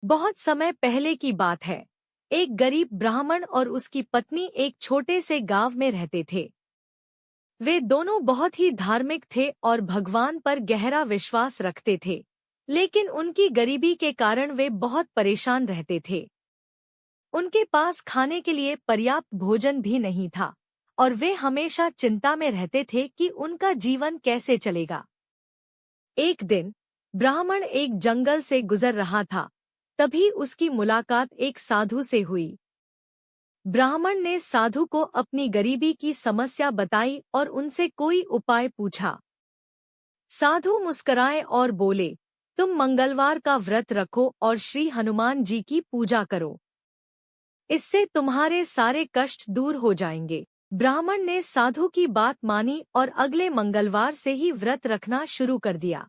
बहुत समय पहले की बात है। एक गरीब ब्राह्मण और उसकी पत्नी एक छोटे से गांव में रहते थे। वे दोनों बहुत ही धार्मिक थे और भगवान पर गहरा विश्वास रखते थे, लेकिन उनकी गरीबी के कारण वे बहुत परेशान रहते थे। उनके पास खाने के लिए पर्याप्त भोजन भी नहीं था और वे हमेशा चिंता में रहते थे कि उनका जीवन कैसे चलेगा। एक दिन ब्राह्मण एक जंगल से गुजर रहा था। तभी उसकी मुलाकात एक साधु से हुई। ब्राह्मण ने साधु को अपनी गरीबी की समस्या बताई और उनसे कोई उपाय पूछा। साधु मुस्कराए और बोले, तुम मंगलवार का व्रत रखो और श्री हनुमान जी की पूजा करो। इससे तुम्हारे सारे कष्ट दूर हो जाएंगे। ब्राह्मण ने साधु की बात मानी और अगले मंगलवार से ही व्रत रखना शुरू कर दिया।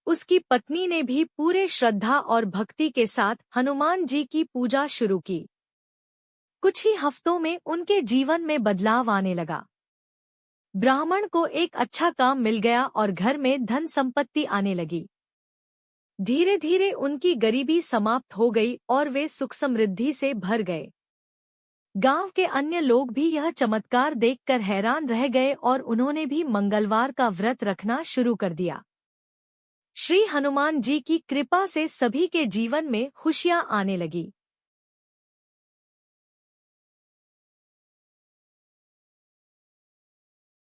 उसकी पत्नी ने भी पूरे श्रद्धा और भक्ति के साथ हनुमान जी की पूजा शुरू की। कुछ ही हफ्तों में उनके जीवन में बदलाव आने लगा। ब्राह्मण को एक अच्छा काम मिल गया और घर में धन संपत्ति आने लगी। धीरे धीरे उनकी गरीबी समाप्त हो गई और वे सुख समृद्धि से भर गए। गांव के अन्य लोग भी यह चमत्कार देखकर हैरान रह गए और उन्होंने भी मंगलवार का व्रत रखना शुरू कर दिया। श्री हनुमान जी की कृपा से सभी के जीवन में खुशियां आने लगी।